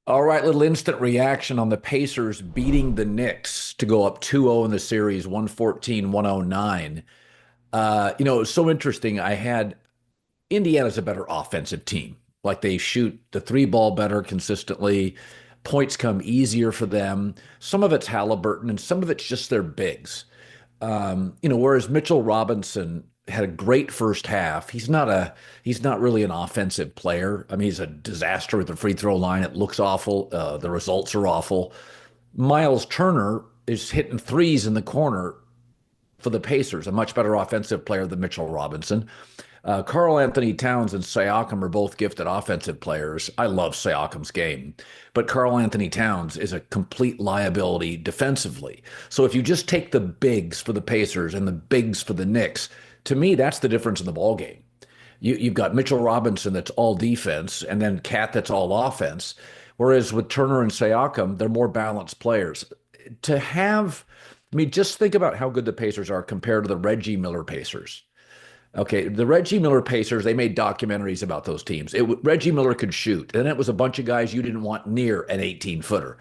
All right, little instant reaction on the Pacers beating the Knicks to go up 2-0 in the series, 114-109. It's so interesting. I had Indiana's a better offensive team. Like they shoot the three ball better consistently. Points come easier for them. Some of it's Haliburton and some of it's just their bigs. Whereas Mitchell Robinson had a great first half. He's not really an offensive player. I mean, he's a disaster at the free throw line. It looks awful. The results are awful. Miles Turner is hitting threes in the corner for the Pacers, a much better offensive player than Mitchell Robinson. Karl Anthony Towns and Siakam are both gifted offensive players. I love Siakam's game, but Karl Anthony Towns is a complete liability defensively. So if you just take the bigs for the Pacers and the bigs for the Knicks, to me, that's the difference in the ball game. You've got Mitchell Robinson that's all defense, and then Cat that's all offense. Whereas with Turner and Siakam, they're more balanced players. To have, I mean, just think about how good the Pacers are compared to the Reggie Miller Pacers. Okay, the Reggie Miller Pacers, they made documentaries about those teams. Reggie Miller could shoot, and it was a bunch of guys you didn't want near an 18-footer.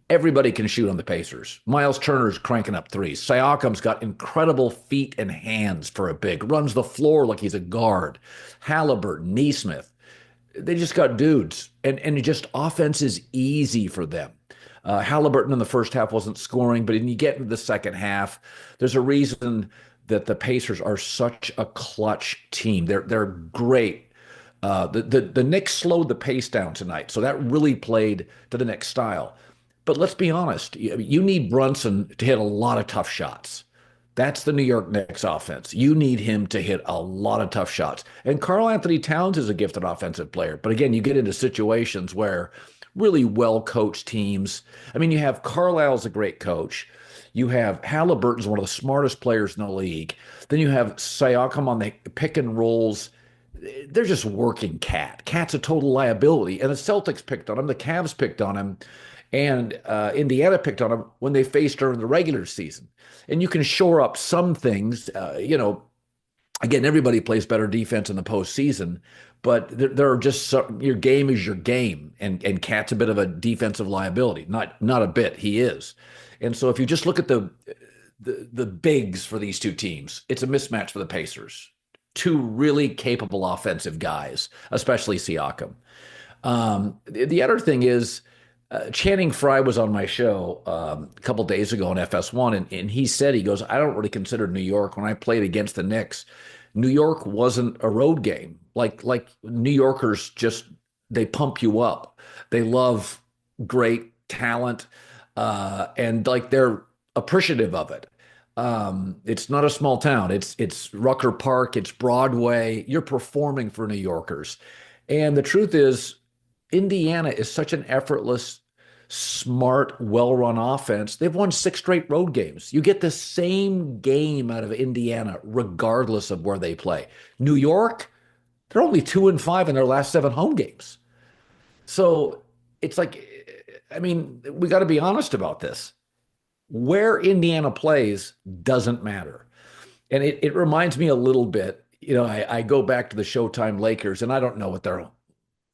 Everybody can shoot on the Pacers. Miles Turner's cranking up threes. Siakam's got incredible feet and hands for a big, runs the floor like he's a guard. Haliburton, Neesmith, they just got dudes, and just offense is easy for them. Haliburton in the first half wasn't scoring, but when you get into the second half, there's a reason that the Pacers are such a clutch team. They're great. The Knicks slowed the pace down tonight, so that really played to the Knicks style. But let's be honest, you need Brunson to hit a lot of tough shots. That's the New York Knicks offense. You need him to hit a lot of tough shots. And Karl Anthony Towns is a gifted offensive player. But again, you get into situations where really well coached teams. I mean, you have Carlisle's a great coach. You have Halliburton's one of the smartest players in the league. Then you have Siakam on the pick and rolls. They're just working Cat. Cat's a total liability. And the Celtics picked on him. The Cavs picked on him. And Indiana picked on him when they faced her in the regular season. And you can shore up some things. Again, everybody plays better defense in the postseason, but there are just some, your game is your game, and Cat's a bit of a defensive liability. Not a bit, he is. And so if you just look at the bigs for these two teams, it's a mismatch for the Pacers. Two really capable offensive guys, especially Siakam. The other thing is, Channing Frye was on my show a couple days ago on FS1, and he said, he goes, I don't really consider New York, when I played against the Knicks, New York wasn't a road game. Like New Yorkers just, they pump you up. They love great talent, and like they're appreciative of it. It's not a small town. It's Rucker Park, it's Broadway. You're performing for New Yorkers. And the truth is, Indiana is such an effortless, smart, well-run offense. They've won six straight road games. You get the same game out of Indiana, regardless of where they play. New York, they're only 2-5 in their last seven home games. So it's like, I mean, we got to be honest about this. Where Indiana plays doesn't matter. And it reminds me a little bit, I go back to the Showtime Lakers, and I don't know what their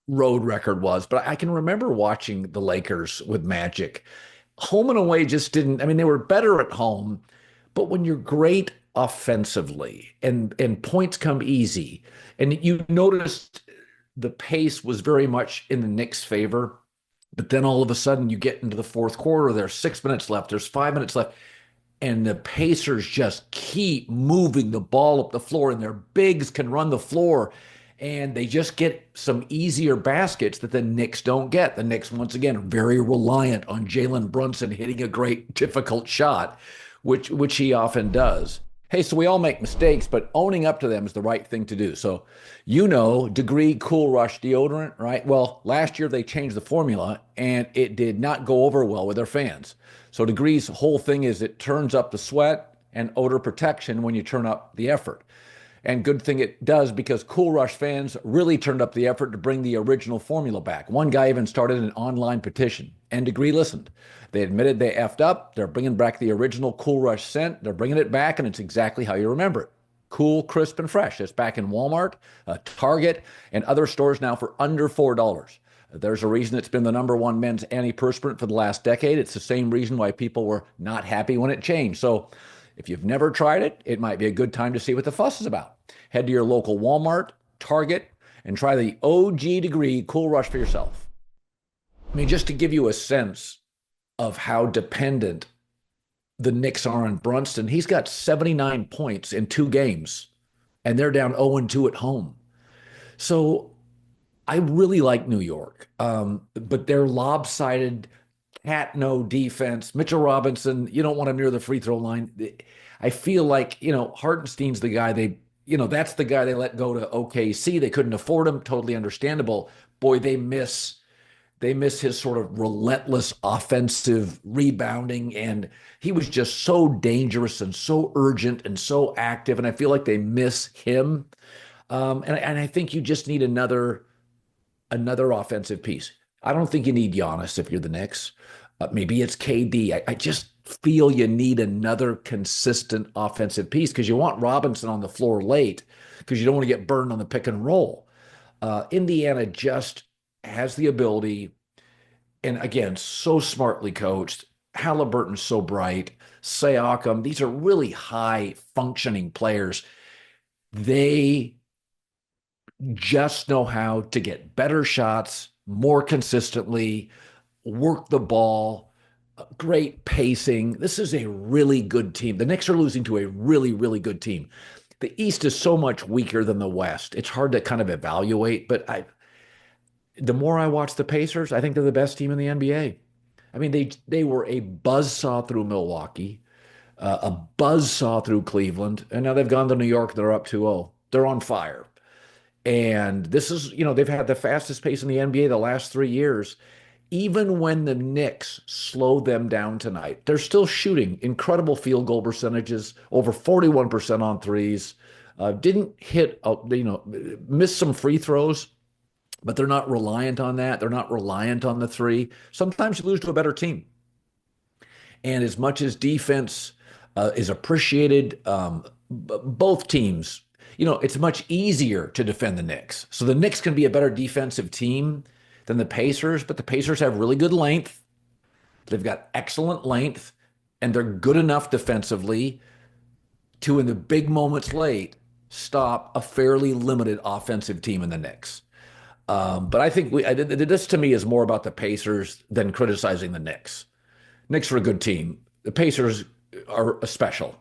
road record was, but I can remember watching the Lakers with Magic. Home and away just didn't, I mean, they were better at home, but when you're great offensively and points come easy, and you noticed the pace was very much in the Knicks' favor, but then all of a sudden you get into the fourth quarter, there's 6 minutes left, there's 5 minutes left, and the Pacers just keep moving the ball up the floor, and their bigs can run the floor, and they just get some easier baskets that the Knicks don't get. The Knicks, once again, are very reliant on Jalen Brunson hitting a great, difficult shot, which he often does. Hey, so we all make mistakes, but owning up to them is the right thing to do. So, Degree Cool Rush deodorant, right? Well, last year they changed the formula, and it did not go over well with their fans. So Degree's whole thing is it turns up the sweat and odor protection when you turn up the effort. And good thing it does, because Cool Rush fans really turned up the effort to bring the original formula back. One guy even started an online petition, and Degree listened. They admitted they effed up. They're bringing back the original Cool Rush scent. They're bringing it back, and it's exactly how you remember it. Cool, crisp, and fresh. It's back in Walmart, Target, and other stores now for under $4. There's a reason it's been the number one men's antiperspirant for the last decade. It's the same reason why people were not happy when it changed. So if you've never tried it, it might be a good time to see what the fuss is about. Head to your local Walmart, Target, and try the OG Degree Cool Rush for yourself. I mean, just to give you a sense of how dependent the Knicks are on Brunson, he's got 79 points in 2 games, and they're down 0-2 at home. So I really like New York, but they're lopsided, cat no defense. Mitchell Robinson, you don't want him near the free throw line. I feel like, Hartenstein's the guy that's the guy they let go to OKC. They couldn't afford him. Totally understandable. Boy, they miss his sort of relentless offensive rebounding, and he was just so dangerous and so urgent and so active. And I feel like they miss him. And I think you just need another offensive piece. I don't think you need Giannis if you're the Knicks. Maybe it's KD. I just feel you need another consistent offensive piece because you want Robinson on the floor late because you don't want to get burned on the pick and roll. Indiana just has the ability, and again, so smartly coached. Haliburton's so bright. Siakam, these are really high functioning players. They just know how to get better shots more consistently, work the ball, great pacing. This is a really good team. The Knicks are losing to a really, really good team. The East is so much weaker than the West. It's hard to kind of evaluate, but the more I watch the Pacers, I think they're the best team in the NBA. I mean, they were a buzzsaw through Milwaukee, a buzzsaw through Cleveland, and now they've gone to New York. They're up 2-0. They're on fire. And this is, they've had the fastest pace in the NBA the last 3 years. Even when the Knicks slow them down tonight, they're still shooting incredible field goal percentages, over 41% on threes. Didn't hit, missed some free throws, but they're not reliant on that. They're not reliant on the three. Sometimes you lose to a better team. And as much as defense is appreciated, both teams, it's much easier to defend the Knicks. So the Knicks can be a better defensive team than the Pacers, but the Pacers have really good length. They've got excellent length, and they're good enough defensively to, in the big moments late, stop a fairly limited offensive team in the Knicks. But I think this to me is more about the Pacers than criticizing the Knicks. Knicks are a good team. The Pacers are special.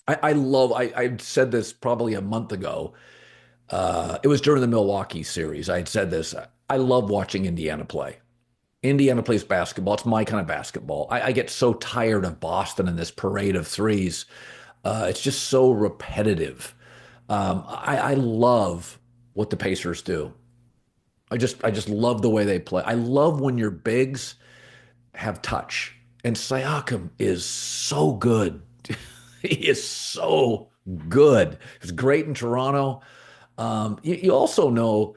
I said this probably a month ago. It was during the Milwaukee series. I had said this. I love watching Indiana play. Indiana plays basketball. It's my kind of basketball. I get so tired of Boston and this parade of threes. It's just so repetitive. I love what the Pacers do. I just love the way they play. I love when your bigs have touch. And Siakam is so good. He is so good. He's great in Toronto. You also know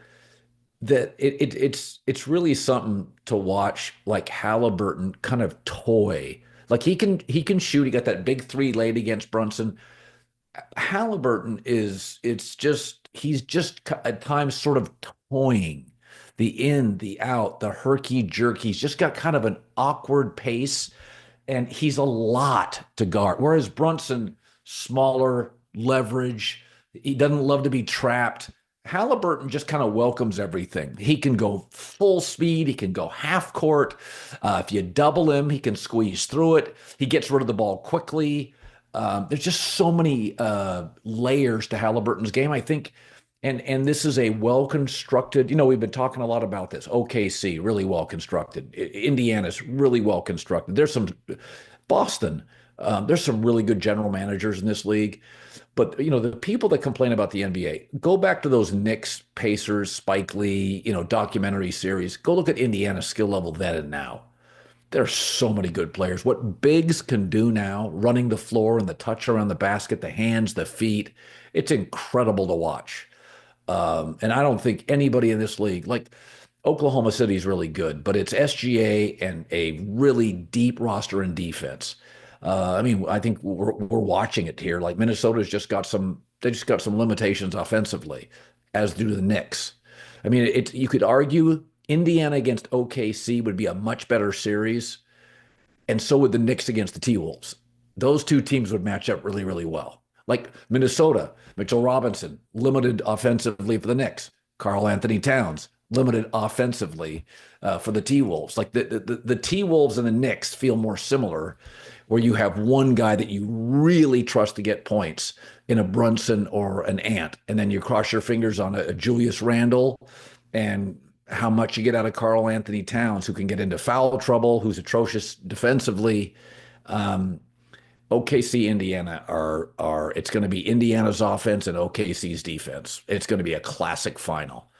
that it's really something to watch, like Haliburton kind of toy. Like he can shoot. He got that big three late against Brunson. Haliburton he's just at times sort of toying the in, the out, the herky jerky. He's just got kind of an awkward pace, and he's a lot to guard. Whereas Brunson, smaller, leverage, he doesn't love to be trapped. Haliburton just kind of welcomes everything. He can go full speed. He can go half court. If you double him, he can squeeze through it. He gets rid of the ball quickly. There's just so many layers to Haliburton's game, I think. And this is a well-constructed, we've been talking a lot about this. OKC, really well-constructed. Indiana's really well-constructed. There's some, Boston, there's some really good general managers in this league. But, the people that complain about the NBA, go back to those Knicks, Pacers, Spike Lee, documentary series. Go look at Indiana's skill level then and now. There's so many good players. What bigs can do now, running the floor and the touch around the basket, the hands, the feet, it's incredible to watch. And I don't think anybody in this league, like Oklahoma City is really good, but it's SGA and a really deep roster in defense. I think we're watching it here. Like Minnesota's they just got some limitations offensively, as do the Knicks. You could argue Indiana against OKC would be a much better series, and so would the Knicks against the T-Wolves. Those two teams would match up really, really well. Like Minnesota, Mitchell Robinson, limited offensively for the Knicks. Karl Anthony Towns, limited offensively for the T-Wolves. Like the T-Wolves and the Knicks feel more similar, where you have one guy that you really trust to get points in a Brunson or an Ant, and then you cross your fingers on a Julius Randle and how much you get out of Karl Anthony Towns, who can get into foul trouble, who's atrocious defensively. OKC, Indiana are it's going to be Indiana's offense and OKC's defense. It's going to be a classic final.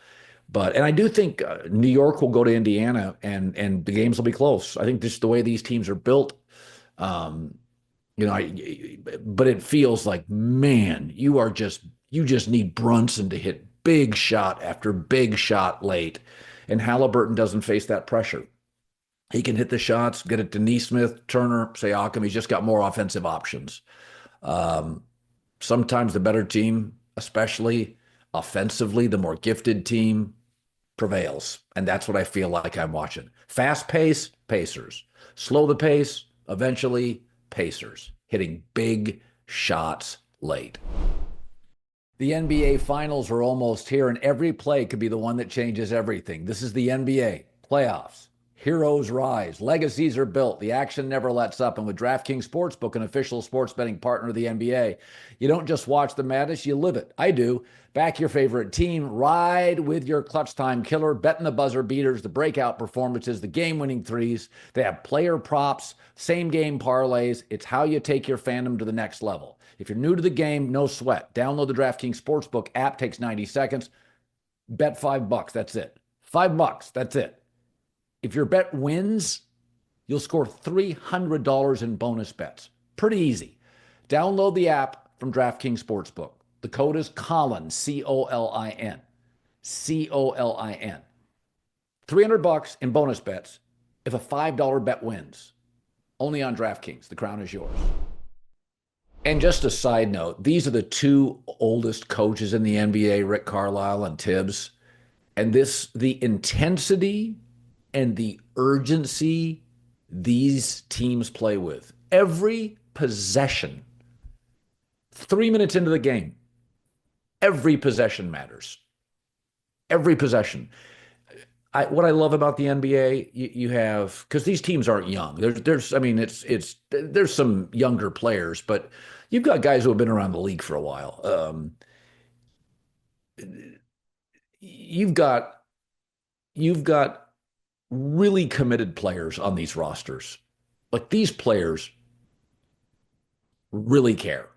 And I do think New York will go to Indiana and the games will be close. I think just the way these teams are built, but it feels like, man, you just need Brunson to hit big shot after big shot late. And Haliburton doesn't face that pressure. He can hit the shots, get it to Nesmith, Turner, Siakam. He's just got more offensive options. Sometimes the better team, especially offensively, the more gifted team prevails. And that's what I feel like I'm watching. Fast pace, Pacers. Slow the pace, eventually Pacers. Hitting big shots late. The NBA Finals are almost here, and every play could be the one that changes everything. This is the NBA playoffs. Heroes rise. Legacies are built. The action never lets up. And with DraftKings Sportsbook, an official sports betting partner of the NBA, you don't just watch the madness, you live it. I do. Back your favorite team. Ride with your clutch time killer. Bet in the buzzer beaters, the breakout performances, the game-winning threes. They have player props, same-game parlays. It's how you take your fandom to the next level. If you're new to the game, no sweat. Download the DraftKings Sportsbook app. Takes 90 seconds. Bet $5. That's it. $5. That's it. If your bet wins, you'll score $300 in bonus bets. Pretty easy. Download the app from DraftKings Sportsbook. The code is Colin, C-O-L-I-N. C-O-L-I-N. $300 in bonus bets if a $5 bet wins. Only on DraftKings. The crown is yours. And just a side note, these are the two oldest coaches in the NBA, Rick Carlisle and Tibbs. And the intensity and the urgency these teams play with. Every possession, 3 minutes into the game, every possession matters. Every possession. What I love about the NBA, you have, because these teams aren't young. There's some younger players, but you've got guys who have been around the league for a while. You've got really committed players on these rosters. Like, these players really care.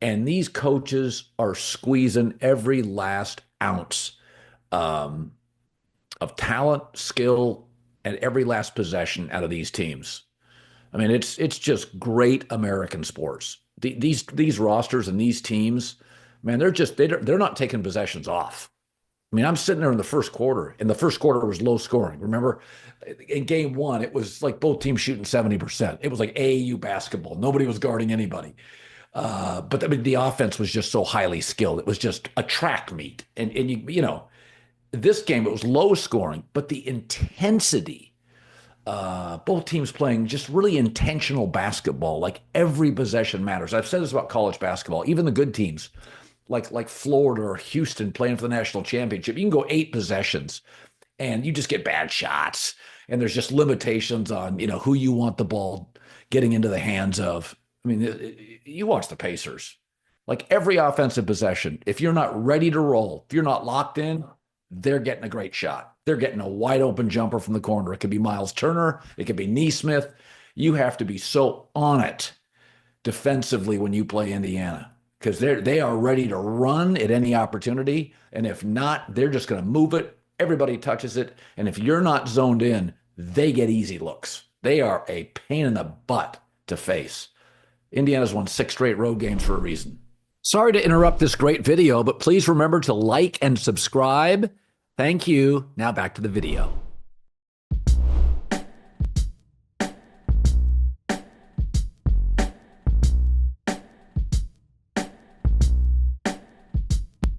And these coaches are squeezing every last ounce of talent, skill, and every last possession out of these teams. I mean, it's just great American sports. These rosters and these teams, man, they're not taking possessions off. I mean, I'm sitting there in the first quarter, and the first quarter was low scoring. Remember, in game one, it was like both teams shooting 70%. It was like AAU basketball. Nobody was guarding anybody. But I mean, the offense was just so highly skilled. It was just a track meet. And this game, it was low scoring, but the intensity, both teams playing just really intentional basketball, like every possession matters. I've said this about college basketball, even the good teams. Like Florida or Houston playing for the national championship, you can go 8 possessions and you just get bad shots. And there's just limitations on, who you want the ball getting into the hands of. I mean, you watch the Pacers, like every offensive possession, if you're not ready to roll, if you're not locked in, they're getting a great shot. They're getting a wide open jumper from the corner. It could be Miles Turner. It could be Nesmith. You have to be so on it defensively when you play Indiana, because they are ready to run at any opportunity. And if not, they're just going to move it. Everybody touches it. And if you're not zoned in, they get easy looks. They are a pain in the butt to face. Indiana's won 6 straight road games for a reason. Sorry to interrupt this great video, but please remember to like and subscribe. Thank you. Now back to the video.